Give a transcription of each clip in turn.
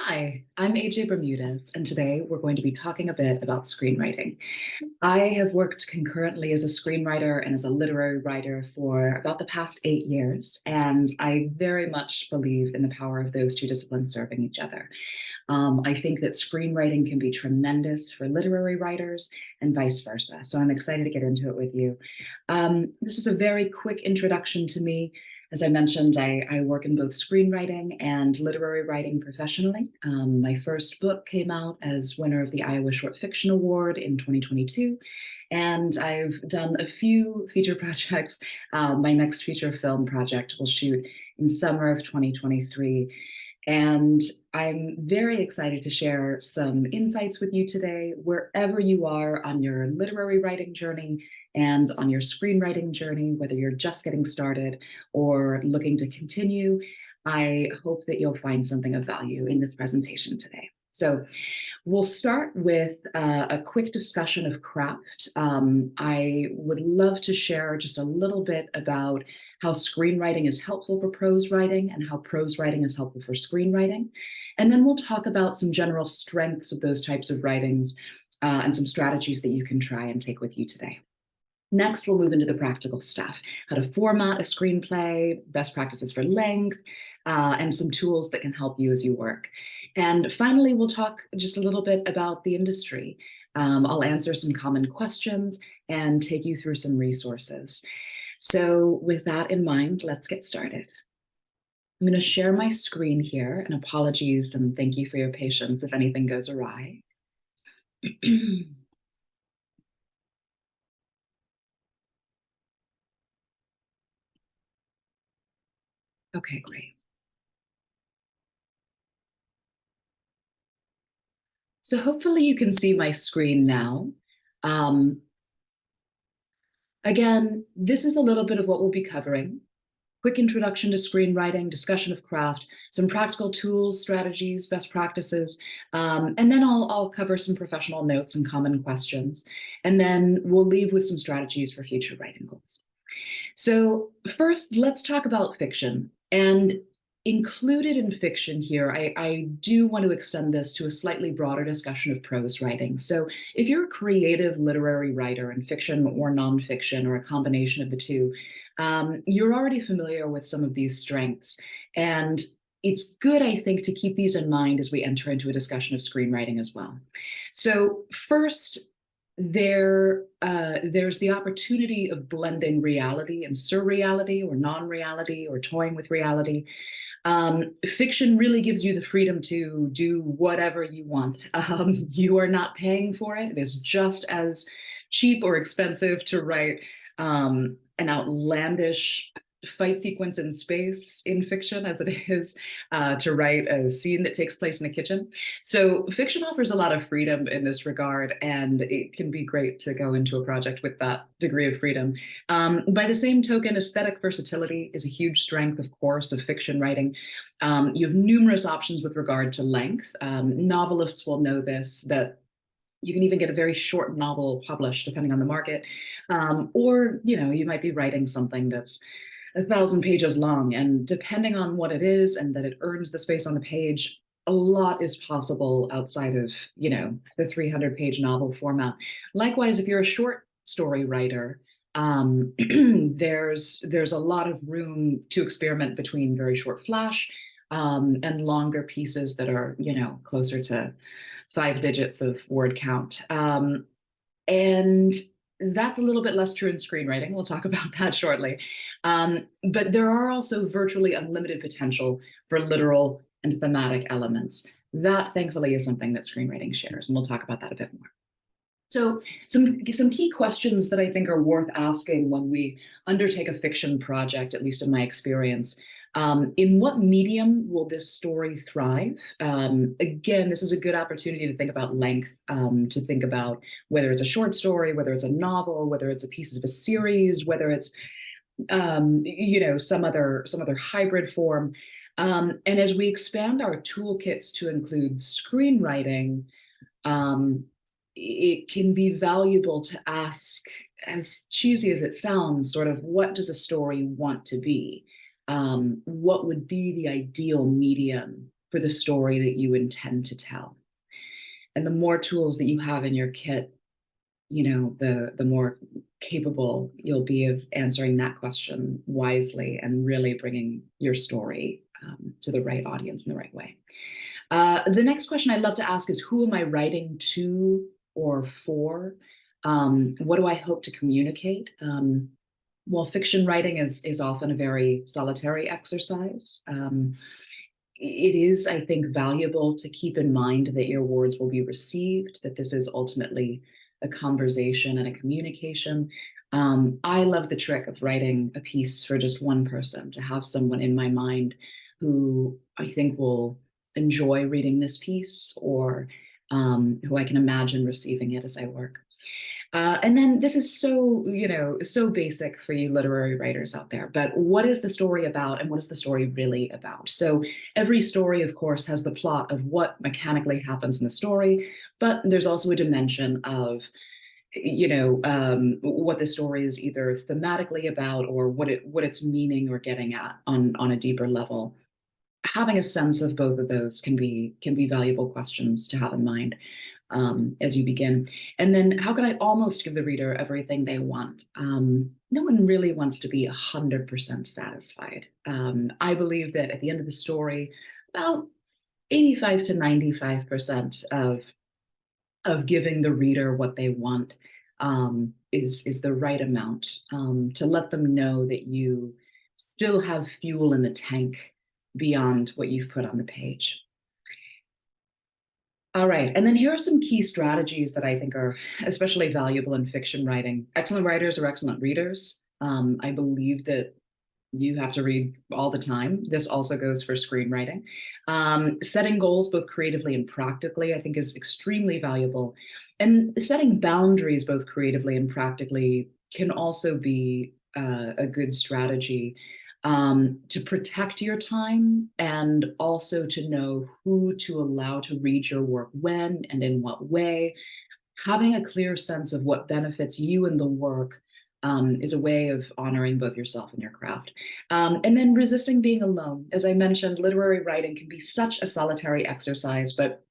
Hi, I'm Bermudez, and today we're going to be talking a bit about screenwriting. I have worked concurrently as a screenwriter and as a literary writer for about the past 8 years, and I very much believe in the power of those two disciplines serving each other. I think that screenwriting can be tremendous for literary writers and vice versa, so I'm excited to get into it with you. This is a very quick introduction to me. As I mentioned, I work in both screenwriting and literary writing professionally. My first book came out as winner of the Iowa Short Fiction Award in 2022, and I've done a few feature projects. My next feature film project will shoot in summer of 2023. And I'm very excited to share some insights with you today, wherever you are on your literary writing journey and on your screenwriting journey, whether you're just getting started or looking to continue. I hope that you'll find something of value in this presentation today. So we'll start with a quick discussion of craft. I would love to share just a little bit about how screenwriting is helpful for prose writing and how prose writing is helpful for screenwriting. And then we'll talk about some general strengths of those types of writings and some strategies that you can try and take with you today. Next, we'll move into the practical stuff, how to format a screenplay, best practices for length, and some tools that can help you as you work. And finally, we'll talk just a little bit about the industry. I'll answer some common questions and take you through some resources. So with that in mind, let's get started. I'm going to share my screen here, and apologies and thank you for your patience if anything goes awry. Okay, great. So hopefully you can see my screen now. Again, this is a little bit of what we'll be covering. Quick introduction to screenwriting, discussion of craft, some practical tools, strategies, best practices, and then I'll cover some professional notes and common questions. And then we'll leave with some strategies for future writing goals. So first, let's talk about fiction. And included in fiction here, I do want to extend this to a slightly broader discussion of prose writing. So if you're a creative literary writer in fiction or nonfiction or a combination of the two, you're already familiar with some of these strengths. And it's good, I think, to keep these in mind as we enter into a discussion of screenwriting as well. So first, there's the opportunity of blending reality and surreality or non-reality or toying with reality. Fiction really gives you the freedom to do whatever you want. You are not paying for it. It is just as cheap or expensive to write an outlandish fight sequence in space in fiction as it is to write a scene that takes place in a kitchen. So fiction offers a lot of freedom in this regard, and it can be great to go into a project with that degree of freedom. By the same token, aesthetic versatility is a huge strength, of course, of fiction writing. You have numerous options with regard to length. Novelists will know this, that you can even get a very short novel published depending on the market. Or, you might be writing something that's 1,000 pages long, and depending on what it is and that it earns the space on the page, a lot is possible outside of, the 300-page novel format. Likewise, if you're a short story writer, there's a lot of room to experiment between very short flash and longer pieces that are, closer to 5 digits of word count. And that's a little bit less true in screenwriting. We'll talk about that shortly. But there are also virtually unlimited potential for literal and thematic elements. That, thankfully, is something that screenwriting shares, and we'll talk about that a bit more. So some key questions that I think are worth asking when we undertake a fiction project, at least in my experience. In what medium will this story thrive? Again, this is a good opportunity to think about length, to think about whether it's a short story, whether it's a novel, whether it's a piece of a series, whether it's some other hybrid form. And as we expand our toolkits to include screenwriting, it can be valuable to ask, as cheesy as it sounds, sort of what does a story want to be? What would be the ideal medium for the story that you intend to tell. And the more tools that you have in your kit, the more capable you'll be of answering that question wisely and really bringing your story to the right audience in the right way. The next question I'd love to ask is, who am I writing to or for? What do I hope to communicate? While fiction writing is often a very solitary exercise, it is, I think, valuable to keep in mind that your words will be received, that this is ultimately a conversation and a communication. I love the trick of writing a piece for just one person, to have someone in my mind who I think will enjoy reading this piece, or who I can imagine receiving it as I work. And then this is so basic for you literary writers out there, but what is the story about, and what is the story really about? So every story, of course, has the plot of what mechanically happens in the story, but there's also a dimension of what the story is either thematically about, or what it's meaning or getting at on a deeper level. Having a sense of both of those can be valuable questions to have in mind as you begin. And then, how can I almost give the reader everything they want? No one really wants to be 100% satisfied. I believe that at the end of the story, about 85 to 95% of giving the reader what they want is the right amount, to let them know that you still have fuel in the tank beyond what you've put on the page. All right, and then here are some key strategies that I think are especially valuable in fiction writing. Excellent writers are excellent readers. I believe that you have to read all the time. This also goes for screenwriting. Setting goals both creatively and practically, I think, is extremely valuable. And setting boundaries both creatively and practically can also be a good strategy, to protect your time, and also to know who to allow to read your work when and in what way. Having a clear sense of what benefits you and the work is a way of honoring both yourself and your craft. And then resisting being alone. As I mentioned, literary writing can be such a solitary exercise, but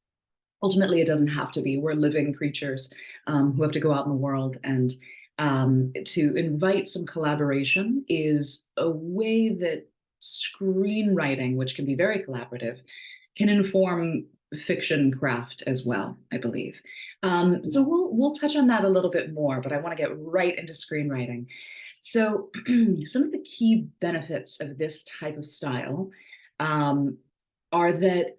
ultimately it doesn't have to be. We're living creatures who have to go out in the world, and to invite some collaboration is a way that screenwriting, which can be very collaborative, can inform fiction craft as well, I believe. So we'll touch on that a little bit more, but I want to get right into screenwriting. So some of the key benefits of this type of style are that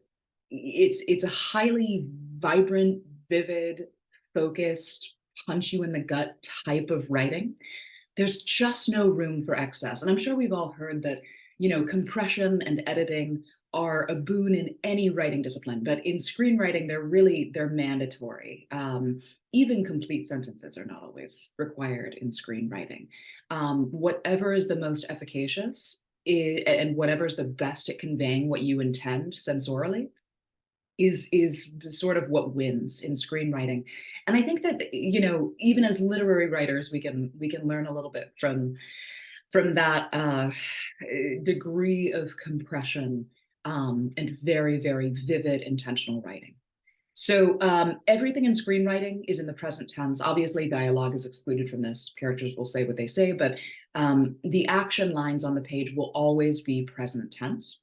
it's a highly vibrant, vivid, focused, punch you in the gut type of writing. There's just no room for excess. And I'm sure we've all heard that, compression and editing are a boon in any writing discipline, but in screenwriting, they're mandatory. Even complete sentences are not always required in screenwriting. Whatever is the most efficacious and whatever is the best at conveying what you intend sensorily is sort of what wins in screenwriting. And I think that, even as literary writers, we can learn a little bit from that degree of compression, and very, very vivid intentional writing. So everything in screenwriting is in the present tense. Obviously, dialogue is excluded from this. Characters will say what they say, but the action lines on the page will always be present tense.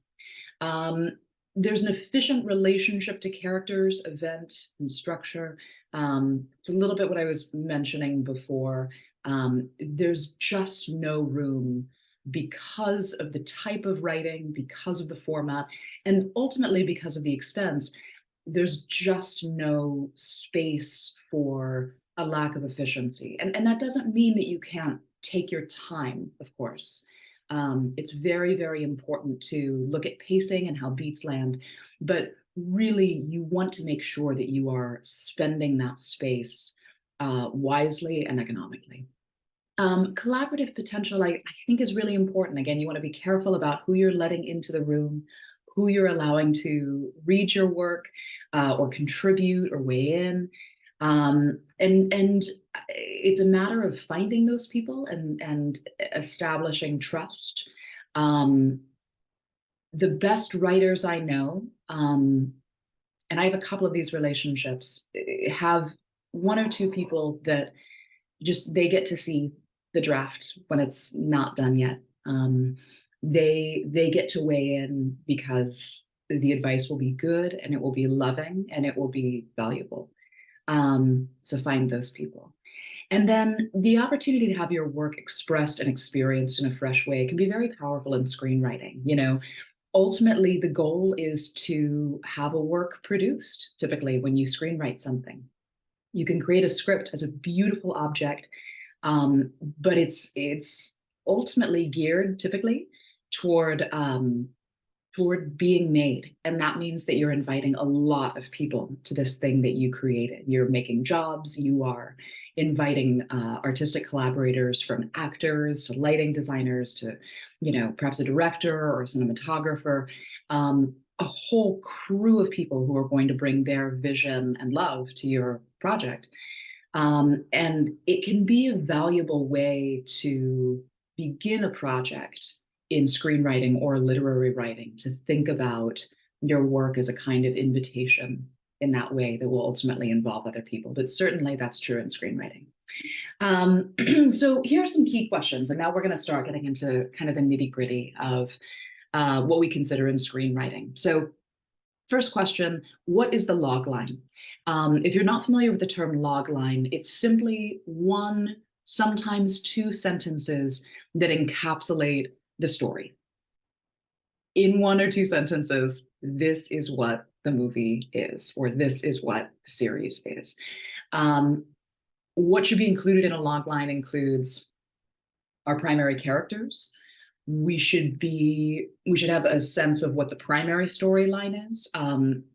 There's an efficient relationship to characters, event, and structure. It's a little bit what I was mentioning before. There's just no room, because of the type of writing, because of the format, and ultimately because of the expense. There's just no space for a lack of efficiency. And that doesn't mean that you can't take your time, of course. It's very, very important to look at pacing and how beats land, but really you want to make sure that you are spending that space wisely and economically. Collaborative potential, I think, is really important. Again, you want to be careful about who you're letting into the room, who you're allowing to read your work, or contribute or weigh in. And it's a matter of finding those people and establishing trust. The best writers I know, and I have a couple of these relationships, have one or two people that just they get to see the draft when it's not done yet. They get to weigh in because the advice will be good and it will be loving and it will be valuable. So find those people. And then the opportunity to have your work expressed and experienced in a fresh way can be very powerful in screenwriting. Ultimately, the goal is to have a work produced. Typically, when you screenwrite something, you can create a script as a beautiful object, but it's ultimately geared typically toward toward being made. And that means that you're inviting a lot of people to this thing that you created. You're making jobs, you are inviting artistic collaborators, from actors to lighting designers to, perhaps a director or a cinematographer, a whole crew of people who are going to bring their vision and love to your project. And it can be a valuable way to begin a project in screenwriting or literary writing, to think about your work as a kind of invitation in that way that will ultimately involve other people. But certainly that's true in screenwriting. So here are some key questions, and now we're going to start getting into kind of the nitty-gritty of what we consider in screenwriting. So first question, what is the log line? If you're not familiar with the term log line, it's simply one, sometimes two sentences that encapsulate the story. In one or two sentences, this is what the movie is, or this is what the series is. What should be included in a log line includes our primary characters. We should have a sense of what the primary storyline is.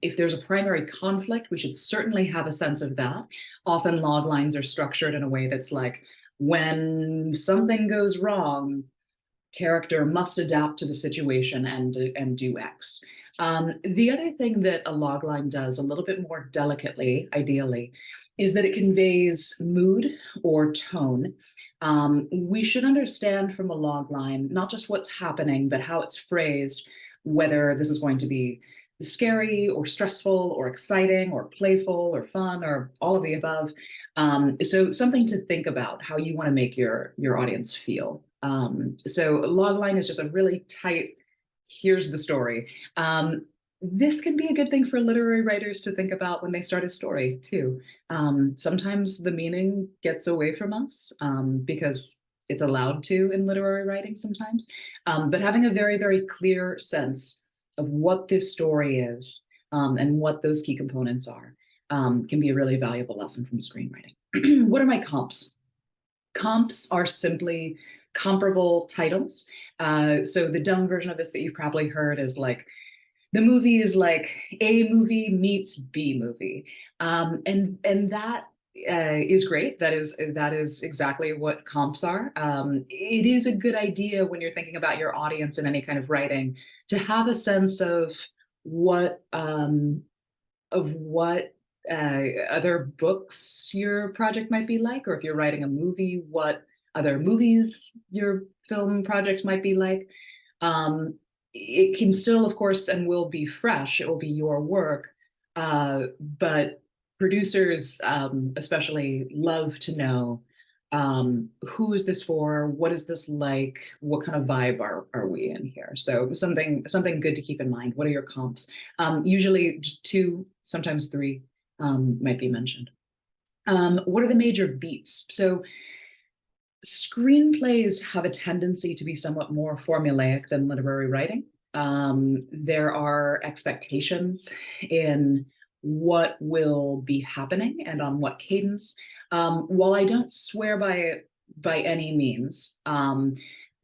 If there's a primary conflict, we should certainly have a sense of that. Often log lines are structured in a way that's like, when something goes wrong, character must adapt to the situation and do X. The other thing that a logline does a little bit more delicately, ideally, is that it conveys mood or tone. We should understand from a logline not just what's happening, but how it's phrased, whether this is going to be scary or stressful or exciting or playful or fun or all of the above. So something to think about how you want to make your audience feel. So a logline is just a really tight, here's the story. This can be a good thing for literary writers to think about when they start a story too. Sometimes the meaning gets away from us because it's allowed to in literary writing sometimes. But having a very, very clear sense of what this story is and what those key components are can be a really valuable lesson from screenwriting. What are my comps? Comps are simply comparable titles. So the dumb version of this that you've probably heard is like, the movie is like A movie meets B movie. And that is great. That is exactly what comps are. It is a good idea when you're thinking about your audience in any kind of writing to have a sense of what other books your project might be like, or if you're writing a movie, what other movies your film project might be like. It can still, of course, and will be fresh. It will be your work, but producers especially love to know who is this for? What is this like? What kind of vibe are we in here? So something good to keep in mind. What are your comps? Usually just two, sometimes three might be mentioned. What are the major beats? So screenplays have a tendency to be somewhat more formulaic than literary writing. There are expectations in what will be happening and on what cadence. While I don't swear by it by any means,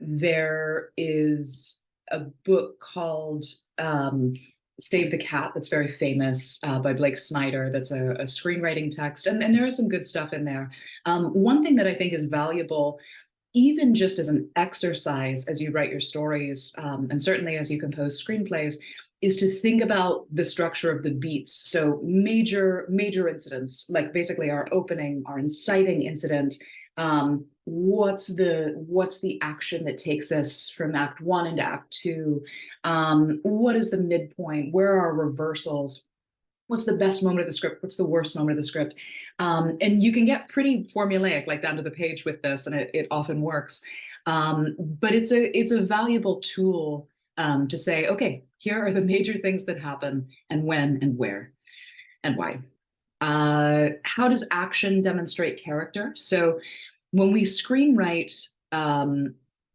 there is a book called Save the Cat that's very famous by Blake Snyder. That's a screenwriting text, and there is some good stuff in there. One thing that I think is valuable, even just as an exercise as you write your stories, and certainly as you compose screenplays, is to think about the structure of the beats. So major incidents, like basically our opening, our inciting incident, What's the action that takes us from Act 1 into Act 2? What is the midpoint? Where are reversals? What's the best moment of the script? What's the worst moment of the script? And you can get pretty formulaic, like down to the page with this, and it often works. But it's a valuable tool to say, okay, here are the major things that happen, and when, and where, and why. How does action demonstrate character? So when we screenwrite,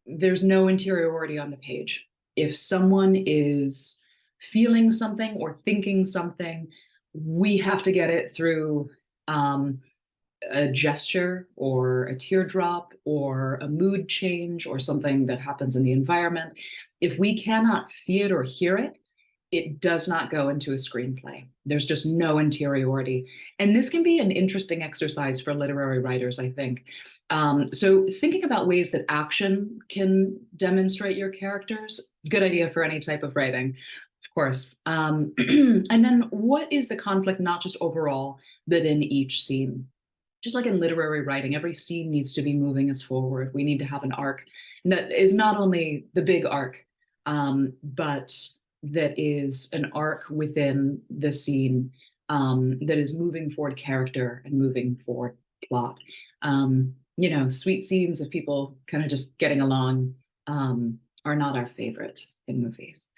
there's no interiority on the page. If someone is feeling something or thinking something, we have to get it through a gesture or a teardrop or a mood change or something that happens in the environment. If we cannot see it or hear it, it does not go into a screenplay. There's just no interiority. And this can be an interesting exercise for literary writers, I think. So thinking about ways that action can demonstrate your characters, good idea for any type of writing, of course. And then what is the conflict, not just overall, but in each scene? Just like in literary writing, every scene needs to be moving us forward. We need to have an arc that is not only the big arc, but that is an arc within the scene that is moving forward character and moving forward plot. Sweet scenes of people kind of just getting along are not our favorite in movies.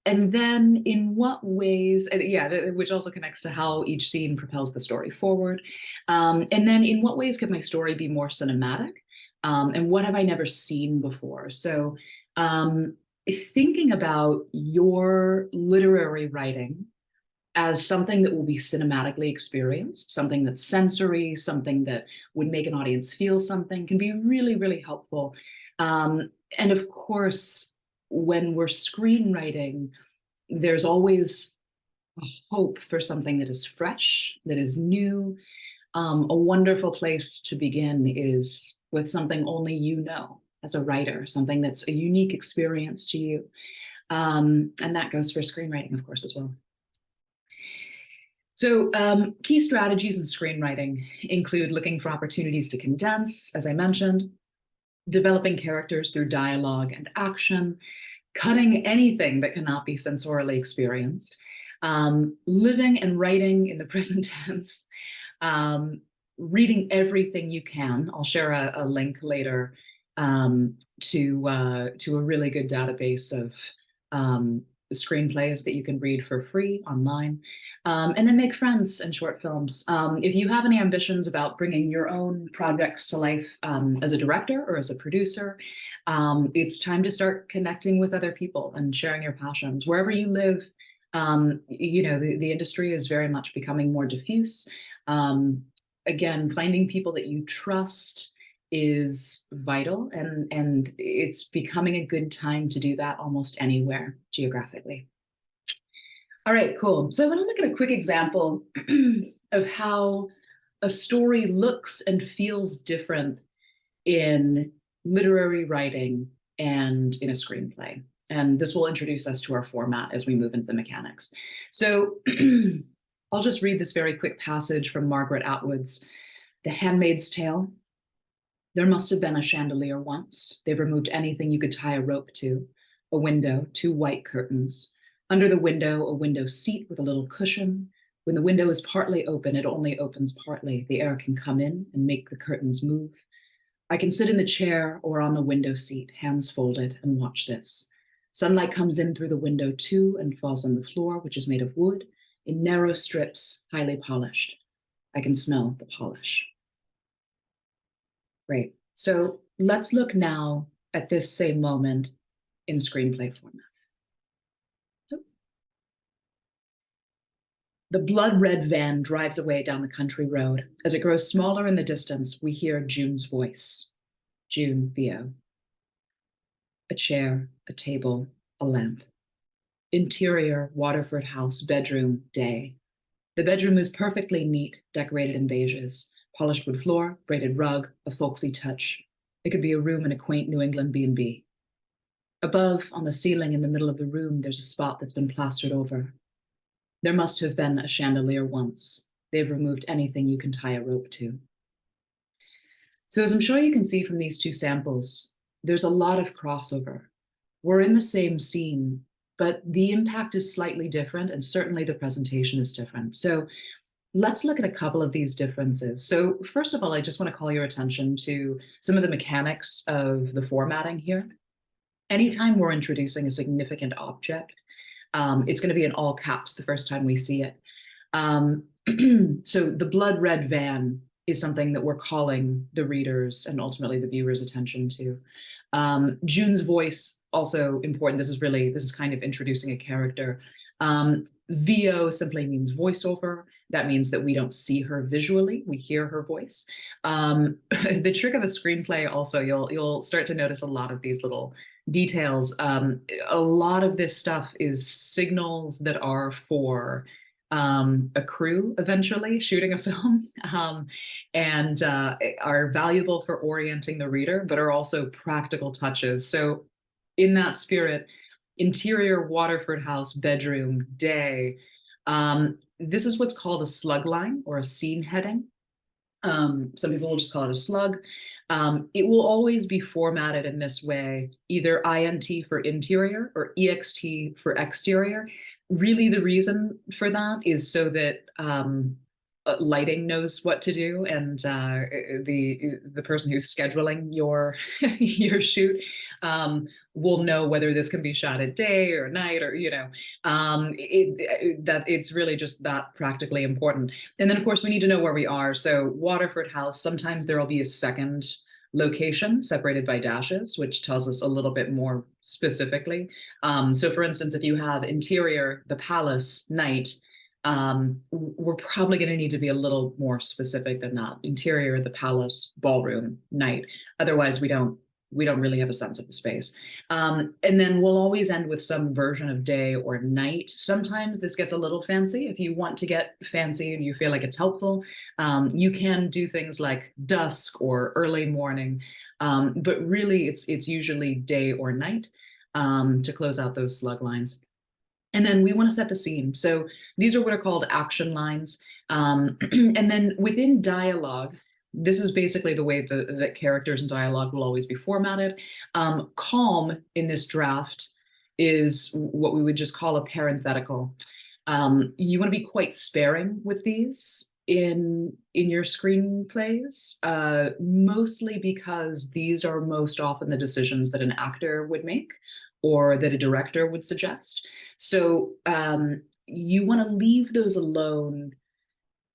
And then in what ways, which also connects to how each scene propels the story forward. And then in what ways could my story be more cinematic? And what have I never seen before? So thinking about your literary writing as something that will be cinematically experienced, something that's sensory, something that would make an audience feel something, can be really, really helpful. And of course, when we're screenwriting, there's always a hope for something that is fresh, that is new. A wonderful place to begin is with something only you know as a writer, something that's a unique experience to you. And that goes for screenwriting, of course, as well. So key strategies in screenwriting include looking for opportunities to condense, as I mentioned, developing characters through dialogue and action, cutting anything that cannot be sensorially experienced, living and writing in the present tense, reading everything you can. I'll share a link later to a really good database of screenplays that you can read for free online, and then make friends and short films. If you have any ambitions about bringing your own projects to life as a director or as a producer, it's time to start connecting with other people and sharing your passions. Wherever you live, the industry is very much becoming more diffuse. Again, finding people that you trust is vital, and it's becoming a good time to do that almost anywhere geographically. All right, cool. So I want to look at a quick example of how a story looks and feels different in literary writing and in a screenplay. And this will introduce us to our format as we move into the mechanics. So I'll just read this very quick passage from Margaret Atwood's The Handmaid's Tale. There must have been a chandelier once. They've removed anything you could tie a rope to. A window, 2 white curtains. Under the window, a window seat with a little cushion. When the window is partly open, it only opens partly. The air can come in and make the curtains move. I can sit in the chair or on the window seat, hands folded, and watch this. Sunlight comes in through the window too and falls on the floor, which is made of wood, in narrow strips, highly polished. I can smell the polish. Great. So let's look now at this same moment in screenplay format. The blood-red van drives away down the country road. As it grows smaller in the distance, we hear June's voice. June VO. A chair, a table, a lamp. Interior, Waterford House, bedroom, day. The bedroom is perfectly neat, decorated in beiges. Polished wood floor, braided rug, a folksy touch. It could be a room in a quaint New England B&B. Above, on the ceiling in the middle of the room, there's a spot that's been plastered over. There must have been a chandelier once. They've removed anything you can tie a rope to. So as I'm sure you can see from these two samples, there's a lot of crossover. We're in the same scene, but the impact is slightly different, and certainly the presentation is different. So let's look at a couple of these differences. So first of all, I just want to call your attention to some of the mechanics of the formatting here. Anytime we're introducing a significant object, it's going to be in all caps the first time we see it. So the blood red van is something that we're calling the readers and ultimately the viewers' attention to. June's voice, also important. This is kind of introducing a character. VO simply means voiceover. That means that we don't see her visually, we hear her voice. The trick of a screenplay also, you'll start to notice a lot of these little details. A lot of this stuff is signals that are for a crew eventually shooting a film, and are valuable for orienting the reader, but are also practical touches. So in that spirit, interior Waterford House, bedroom, day. This is what's called a slug line or a scene heading. Some people will just call it a slug. It will always be formatted in this way, either INT for interior or EXT for exterior. Really, the reason for that is so that lighting knows what to do, and the person who's scheduling your your shoot will know whether this can be shot at day or night, or that it's really just that practically important. And then of course we need to know where we are. So Waterford House, sometimes there will be a second location separated by dashes, which tells us a little bit more specifically. So for instance, if you have interior, the palace, night, we're probably going to need to be a little more specific than that. Interior, the palace, ballroom, night. Otherwise, we don't really have a sense of the space. And then we'll always end with some version of day or night. Sometimes this gets a little fancy. If you want to get fancy and you feel like it's helpful, you can do things like dusk or early morning. But really, it's usually day or night to close out those slug lines. And then we want to set the scene. So these are what are called action lines. And then within dialogue, this is basically the way that characters and dialogue will always be formatted. Calm in this draft is what we would just call a parenthetical. You want to be quite sparing with these in your screenplays, mostly because these are most often the decisions that an actor would make or that a director would suggest. So you want to leave those alone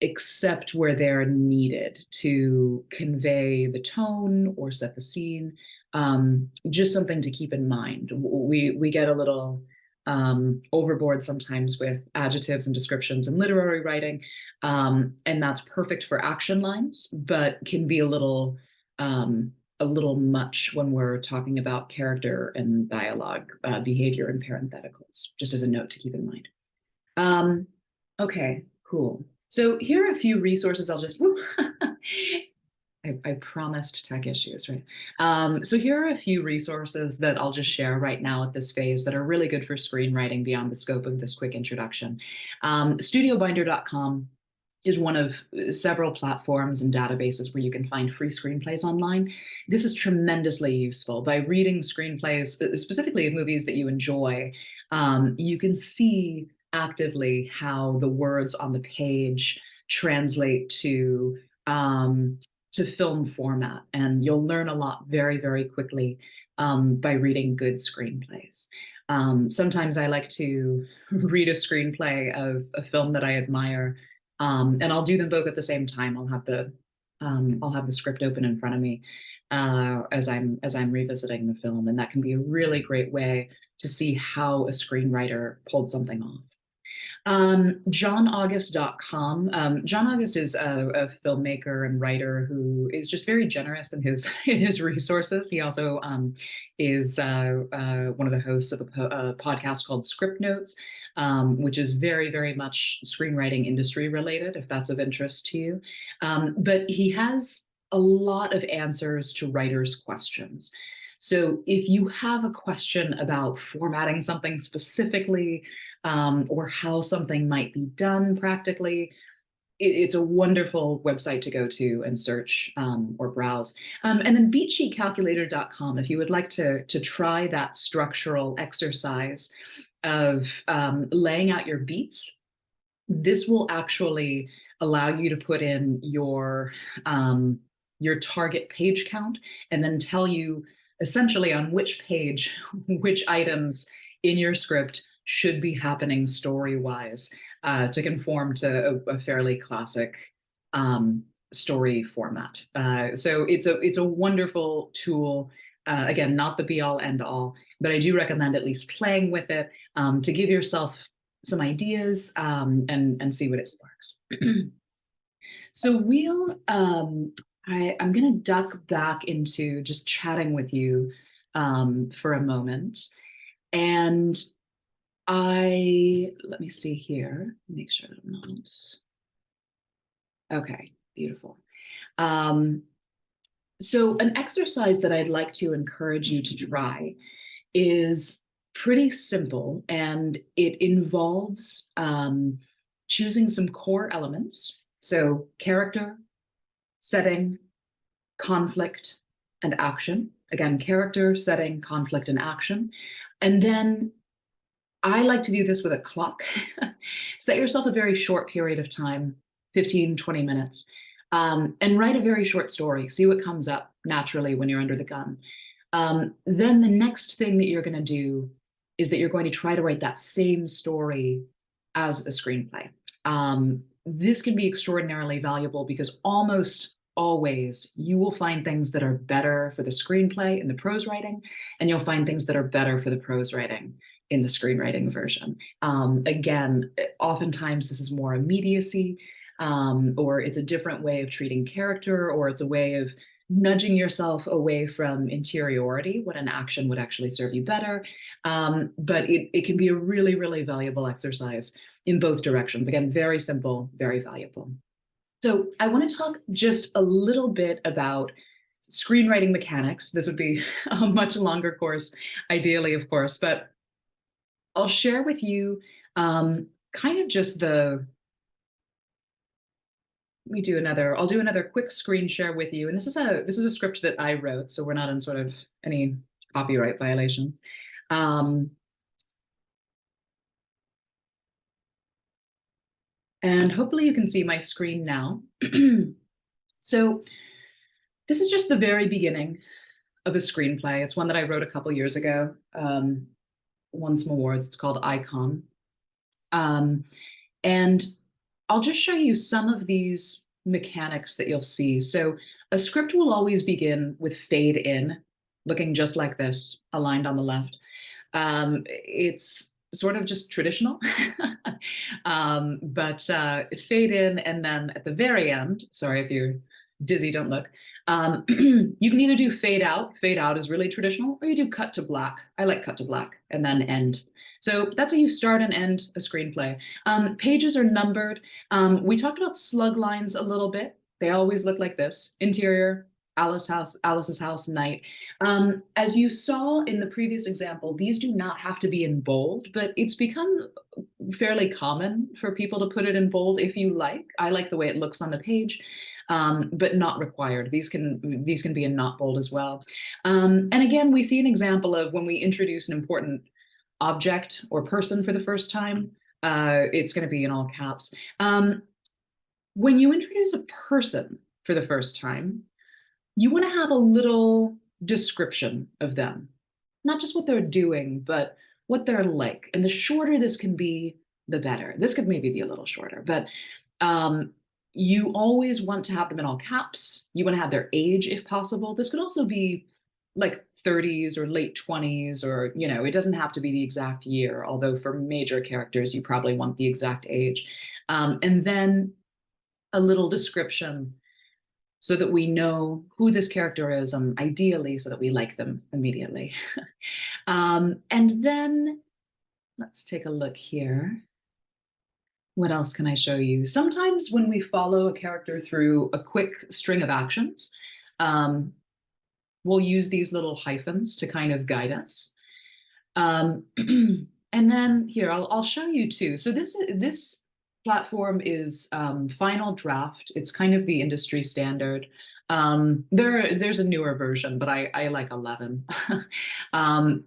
except where they're needed to convey the tone or set the scene. Just something to keep in mind. We get a little overboard sometimes with adjectives and descriptions in literary writing, and that's perfect for action lines, but can be a little much when we're talking about character and dialogue, behavior and parentheticals, just as a note to keep in mind. Okay, cool. So here are a few resources. I'll just, I promised tech issues, right? So here are a few resources that I'll just share right now at this phase that are really good for screenwriting beyond the scope of this quick introduction. StudioBinder.com is one of several platforms and databases where you can find free screenplays online. This is tremendously useful. By reading screenplays, specifically of movies that you enjoy, you can see actively how the words on the page translate to film format, and you'll learn a lot very, very quickly by reading good screenplays. Sometimes I like to read a screenplay of a film that I admire, and I'll do them both at the same time. I'll have the script open in front of me as I'm revisiting the film, and that can be a really great way to see how a screenwriter pulled something off. JohnAugust.com. John August is a filmmaker and writer who is just very generous in his resources. He also is one of the hosts of a podcast called Script Notes, which is very, very much screenwriting industry related, if that's of interest to you. But he has a lot of answers to writers' questions. So if you have a question about formatting something specifically, or how something might be done practically, it's a wonderful website to go to and search or browse. And then beatsheetcalculator.com, if you would like to try that structural exercise of laying out your beats, this will actually allow you to put in your target page count and then tell you essentially on which page, which items in your script should be happening story-wise to conform to a fairly classic story format. So it's a wonderful tool. Again, not the be-all, end-all, but I do recommend at least playing with it to give yourself some ideas and see what it sparks. So I'm going to duck back into just chatting with you for a moment. And let me see here, make sure that I'm not. Okay, beautiful. So an exercise that I'd like to encourage you to try is pretty simple, and it involves choosing some core elements. So character, setting, conflict, and action. Again, character, setting, conflict, and action. And then I like to do this with a clock. Set yourself a very short period of time, 15, 20 minutes, and write a very short story. See what comes up naturally when you're under the gun. Then the next thing that you're going to do is that you're going to try to write that same story as a screenplay. This can be extraordinarily valuable because almost always you will find things that are better for the screenplay in the prose writing, and you'll find things that are better for the prose writing in the screenwriting version. Again, oftentimes this is more immediacy, or it's a different way of treating character, or it's a way of nudging yourself away from interiority when an action would actually serve you better. But it can be a really, really valuable exercise in both directions. Again, very simple, very valuable. So I want to talk just a little bit about screenwriting mechanics. This would be a much longer course, ideally, of course, but I'll share with you kind of just I'll do another quick screen share with you. And this is a script that I wrote, so we're not in sort of any copyright violations. And hopefully you can see my screen now. So this is just the very beginning of a screenplay. It's one that I wrote a couple years ago, won some awards. It's called Icon. And I'll just show you some of these mechanics that you'll see. So a script will always begin with fade in, looking just like this, aligned on the left. It's sort of just traditional, but fade in, and then at the very end, sorry if you're dizzy, don't look. You can either do fade out is really traditional, or you do cut to black. I like cut to black, and then end. So that's how you start and end a screenplay. Pages are numbered. We talked about slug lines a little bit. They always look like this: interior, Alice's house, night. As you saw in the previous example, these do not have to be in bold, but it's become fairly common for people to put it in bold if you like. I like the way it looks on the page, but not required. These can be in not bold as well. And again, we see an example of when we introduce an important object or person for the first time, it's going to be in all caps. When you introduce a person for the first time, you want to have a little description of them, not just what they're doing, but what they're like. And the shorter this can be, the better. This could maybe be a little shorter, but you always want to have them in all caps. You want to have their age if possible. This could also be like 30s or late 20s, or, it doesn't have to be the exact year, although for major characters, you probably want the exact age. And then a little description so that we know who this character is, ideally so that we like them immediately. And then let's take a look here. What else can I show you? Sometimes when we follow a character through a quick string of actions, we'll use these little hyphens to kind of guide us. And then here, I'll show you too. So this platform is Final Draft. It's kind of the industry standard. There's a newer version, but I like 11. um,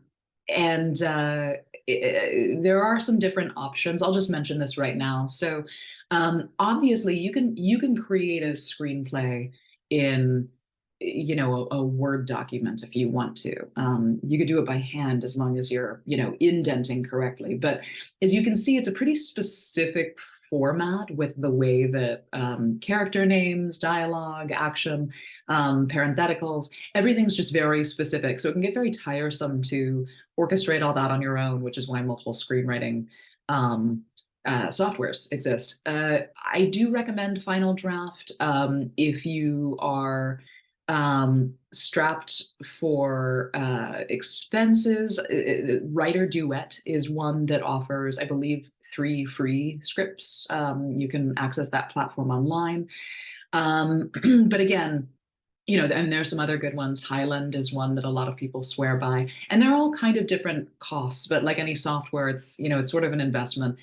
and there are some different options. I'll just mention this right now. So obviously, you can create a screenplay in a Word document if you want to. You could do it by hand as long as you're indenting correctly. But as you can see, it's a pretty specific format with the way that character names, dialogue, action, parentheticals, everything's just very specific. So it can get very tiresome to orchestrate all that on your own, which is why multiple screenwriting softwares exist. I do recommend Final Draft if you are strapped for expenses. Writer Duet is one that offers, I believe, 3 free scripts. You can access that platform online. But again, and there's some other good ones. Highland is one that a lot of people swear by, and they're all kind of different costs. But like any software, it's sort of an investment.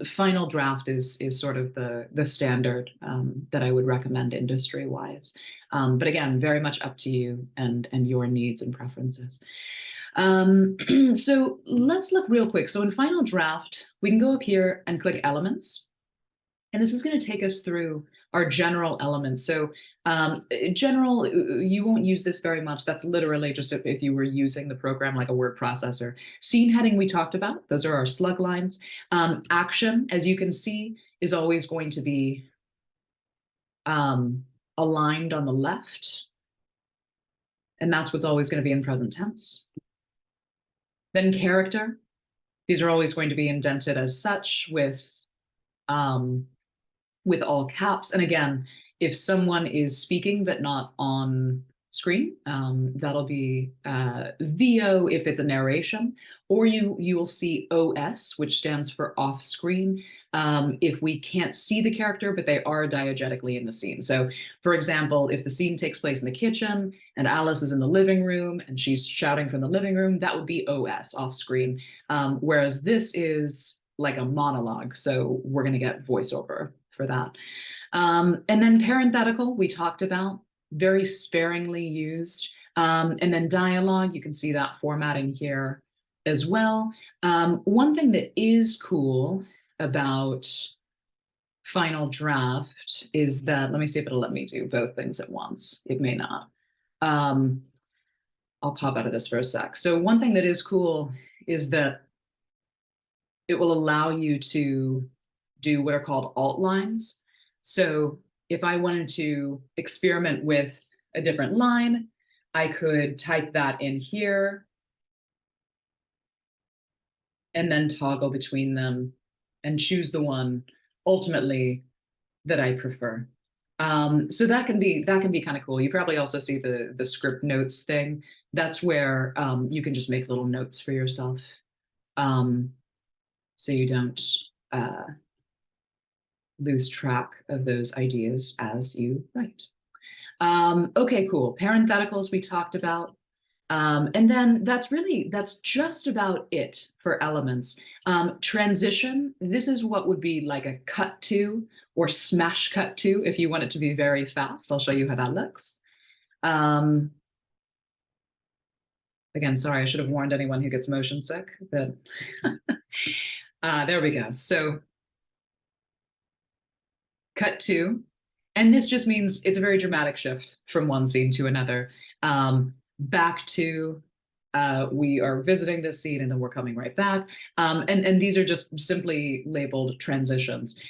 Final Draft is sort of the standard that I would recommend industry wise. But again, very much up to you and your needs and preferences. So let's look real quick. So in Final Draft, we can go up here and click Elements. And this is going to take us through our general elements. So general, you won't use this very much. That's literally just if you were using the program like a word processor. Scene heading we talked about. Those are our slug lines. Action, as you can see, is always going to be aligned on the left. And that's what's always going to be in present tense. Then character. These are always going to be indented as such with all caps. And again, if someone is speaking but not on screen, that'll be VO if it's a narration, or you will see OS, which stands for off screen, if we can't see the character, but they are diegetically in the scene. So for example, if the scene takes place in the kitchen and Alice is in the living room and she's shouting from the living room, that would be OS, off screen. Whereas this is like a monologue, so we're going to get voiceover for that. And then parenthetical, we talked about, very sparingly used. And then dialogue, you can see that formatting here as well. One thing that is cool about Final Draft is that, let me see if it'll let me do both things at once. It may not. I'll pop out of this for a sec. So one thing that is cool is that it will allow you to do what are called alt lines. So if I wanted to experiment with a different line, I could type that in here and then toggle between them and choose the one ultimately that I prefer. So that can be kind of cool. You probably also see the script notes thing. That's where you can just make little notes for yourself, so you don't lose track of those ideas as you write. Okay, cool. Parentheticals we talked about. And then that's just about it for elements. Transition, this is what would be like a cut to or smash cut to if you want it to be very fast. I'll show you how that looks. Again, sorry, I should have warned anyone who gets motion sick that there we go. So cut to, and this just means it's a very dramatic shift from one scene to another. Back to, we are visiting this scene and then we're coming right back. And these are just simply labeled transitions.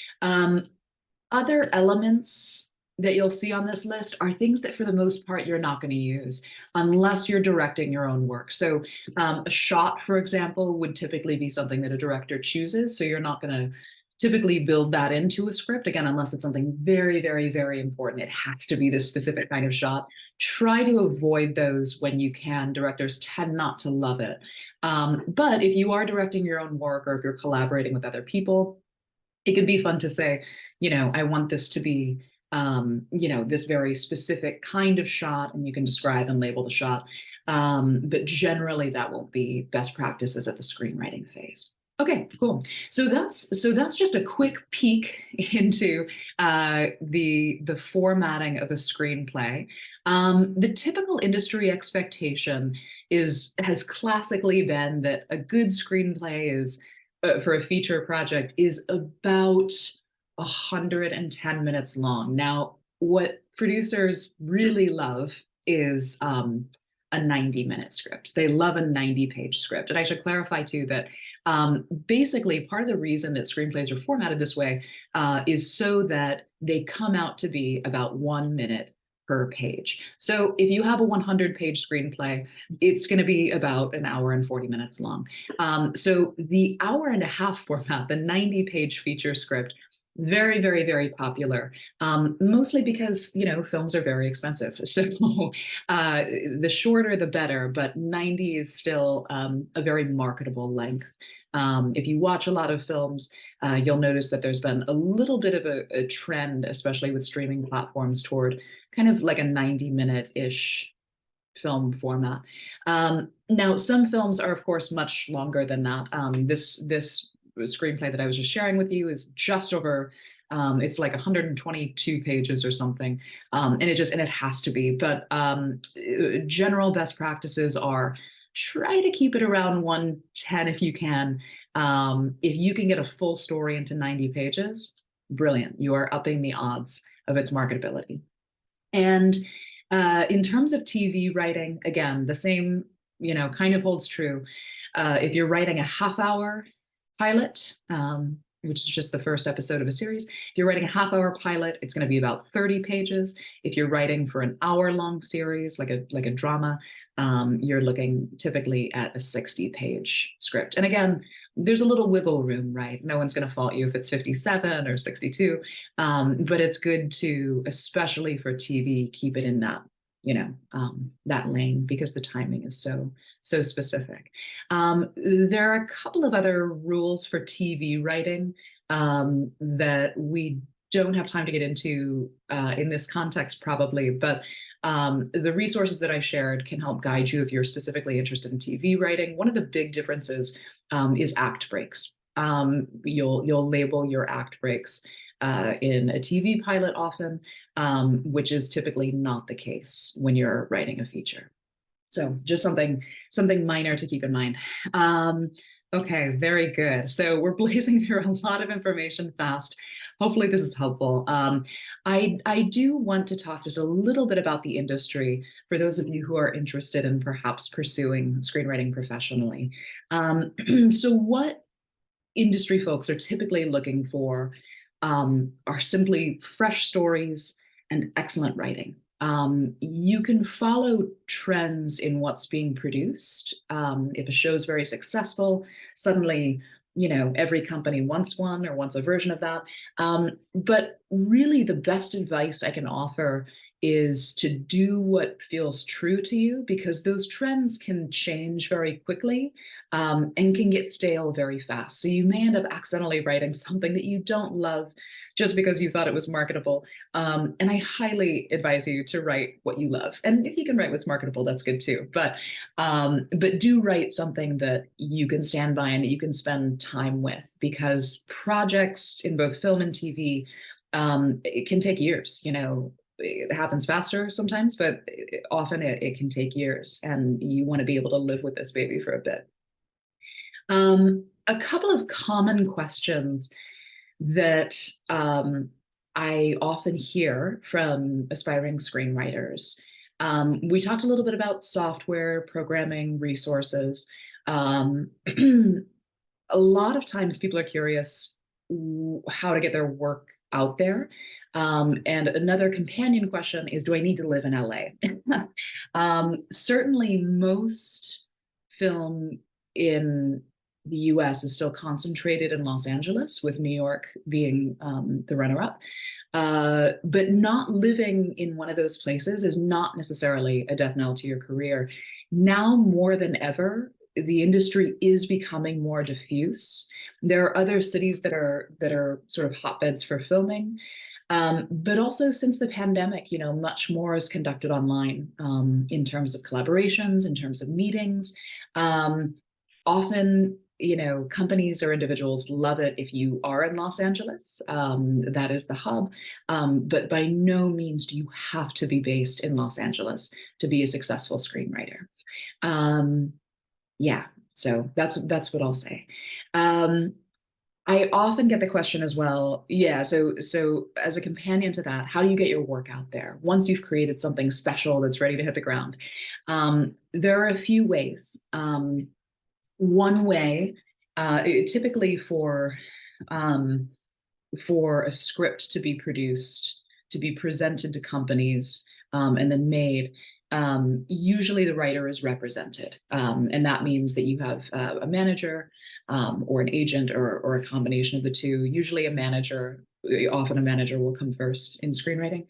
Other elements that you'll see on this list are things that for the most part you're not going to use unless you're directing your own work. So a shot, for example, would typically be something that a director chooses. So you're not going to typically build that into a script, again, unless it's something very, very, very important. It has to be this specific kind of shot. Try to avoid those when you can. Directors tend not to love it. But if you are directing your own work or if you're collaborating with other people, it can be fun to say, I want this to be, this very specific kind of shot, and you can describe and label the shot. But generally that won't be best practices at the screenwriting phase. Okay, cool. So that's just a quick peek into the formatting of a screenplay. The typical industry expectation has classically been that a good screenplay is for a feature project is about 110 minutes long. Now, what producers really love is a 90-minute script. They love a 90-page script. And I should clarify too that basically, part of the reason that screenplays are formatted this way is so that they come out to be about 1 minute per page. So if you have a 100-page screenplay, it's going to be about an hour and 40 minutes long. So the hour and a half format, the 90-page feature script, very, very, very popular, mostly because, films are very expensive. So the shorter, the better, but 90 is still a very marketable length. If you watch a lot of films, you'll notice that there's been a little bit of a trend, especially with streaming platforms, toward kind of like a 90-minute-ish film format. Now, some films are, of course, much longer than that. This screenplay that I was just sharing with you is just over, it's like 122 pages or something, and it has to be. But general best practices are try to keep it around 110 if you can. If you can get a full story into 90 pages, brilliant. You are upping the odds of its marketability. And in terms of TV writing, again, the same, kind of holds true. If you're writing a half-hour pilot, which is just the first episode of a series, if you're writing a half-hour pilot, it's going to be about 30 pages. If you're writing for an hour-long series, like a drama, you're looking typically at a 60-page script. And again, there's a little wiggle room, right? No one's going to fault you if it's 57 or 62, but it's good to, especially for TV, keep it in that, that lane, because the timing is so specific. There are a couple of other rules for TV writing that we don't have time to get into in this context, probably, but the resources that I shared can help guide you if you're specifically interested in TV writing. One of the big differences is act breaks. You'll label your act breaks in a TV pilot often, which is typically not the case when you're writing a feature. So just something minor to keep in mind. Okay, very good. So we're blazing through a lot of information fast. Hopefully this is helpful. I do want to talk just a little bit about the industry for those of you who are interested in perhaps pursuing screenwriting professionally. So what industry folks are typically looking for are simply fresh stories and excellent writing. You can follow trends in what's being produced. If a show is very successful, suddenly, every company wants one or wants a version of that. But really, the best advice I can offer is to do what feels true to you, because those trends can change very quickly and can get stale very fast. So you may end up accidentally writing something that you don't love just because you thought it was marketable. And I highly advise you to write what you love. And if you can write what's marketable, that's good too. But do write something that you can stand by and that you can spend time with, because projects in both film and TV, it can take years. It happens faster sometimes, but often it can take years, and you want to be able to live with this baby for a bit. A couple of common questions that I often hear from aspiring screenwriters. We talked a little bit about software, programming, resources. A lot of times people are curious how to get their work out there. And another companion question is, do I need to live in LA? Certainly most film in the US is still concentrated in Los Angeles, with New York being the runner-up. But not living in one of those places is not necessarily a death knell to your career. Now more than ever, the industry is becoming more diffuse. There are other cities that are sort of hotbeds for filming. But also since the pandemic, much more is conducted online in terms of collaborations, in terms of meetings. Often companies or individuals love it if you are in Los Angeles. That is the hub. But by no means do you have to be based in Los Angeles to be a successful screenwriter. Yeah, so that's what I'll say. I often get the question as well. Yeah, so as a companion to that, how do you get your work out there once you've created something special that's ready to hit the ground? There are a few ways. One way, typically for a script to be produced, to be presented to companies, and then made, usually the writer is represented. And that means that you have a manager, or an agent, or a combination of the two. Usually a manager, often a manager will come first in screenwriting.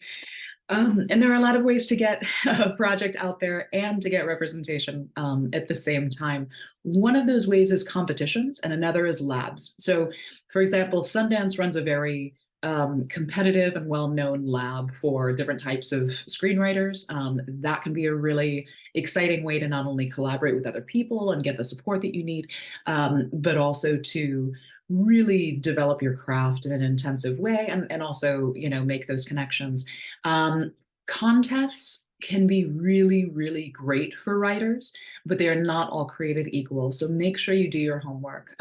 And there are a lot of ways to get a project out there and to get representation at the same time. One of those ways is competitions, and another is labs. So, for example, Sundance runs a very competitive and well-known lab for different types of screenwriters. That can be a really exciting way to not only collaborate with other people and get the support that you need, but also to really develop your craft in an intensive way, and also, make those connections. Contests can be really, really great for writers, but they are not all created equal. So make sure you do your homework.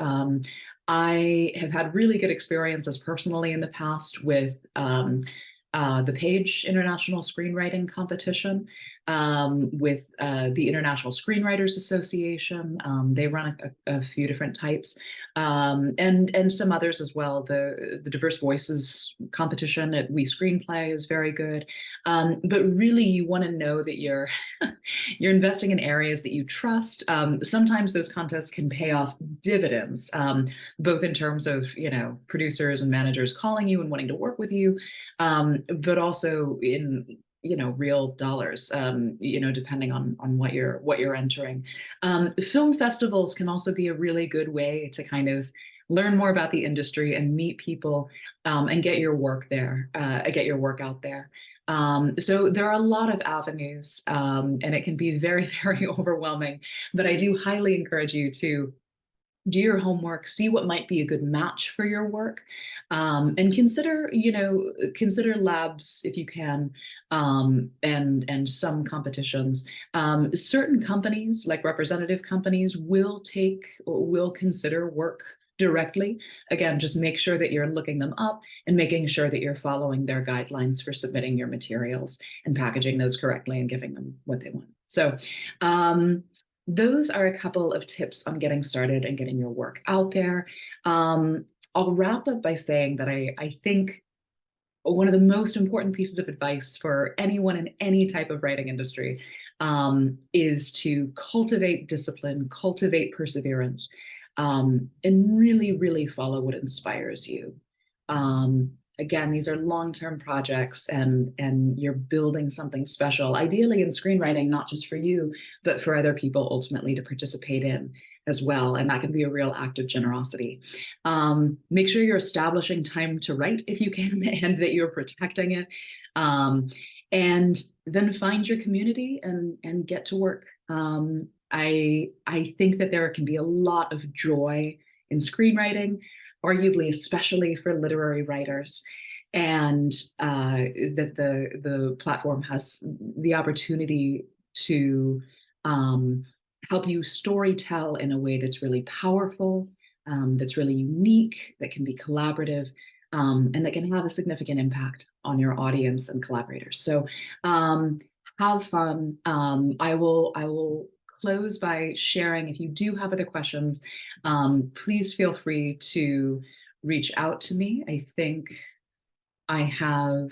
I have had really good experiences personally in the past with the Page International Screenwriting Competition, with the International Screenwriters Association. They run a few different types, and some others as well. The Diverse Voices competition at We Screenplay is very good. But really, you want to know that you're you're investing in areas that you trust. Sometimes those contests can pay off dividends, both in terms of producers and managers calling you and wanting to work with you, but also in real dollars, depending on what you're entering. Film festivals can also be a really good way to kind of learn more about the industry and meet people, and get your work out there. So there are a lot of avenues, and it can be very, very overwhelming, but I do highly encourage you to do your homework, see what might be a good match for your work, and consider labs if you can, and some competitions. Certain companies, like representative companies, will consider work directly. Again, just make sure that you're looking them up and making sure that you're following their guidelines for submitting your materials and packaging those correctly and giving them what they want. So, those are a couple of tips on getting started and getting your work out there. I'll wrap up by saying that I think one of the most important pieces of advice for anyone in any type of writing industry, is to cultivate discipline, cultivate perseverance, and really, really follow what inspires you. Again, these are long-term projects, and you're building something special, ideally in screenwriting, not just for you, but for other people ultimately to participate in as well. And that can be a real act of generosity. Make sure you're establishing time to write if you can, and that you're protecting it. And then find your community and get to work. I think that there can be a lot of joy in screenwriting, arguably especially for literary writers, and that the platform has the opportunity to help you storytell in a way that's really powerful, that's really unique, that can be collaborative, and that can have a significant impact on your audience and collaborators. So have fun. I will close by sharing, if you do have other questions, please feel free to reach out to me. I think I have,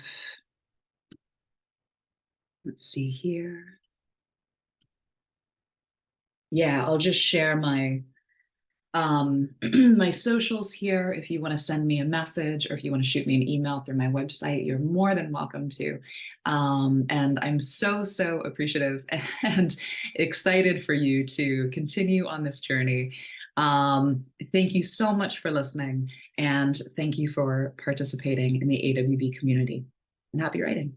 let's see here. Yeah, I'll just share my my socials here. If you want to send me a message, or if you want to shoot me an email through my website, you're more than welcome to. And I'm so appreciative and excited for you to continue on this journey. Thank you so much for listening, and thank you for participating in the AWB community. And happy writing.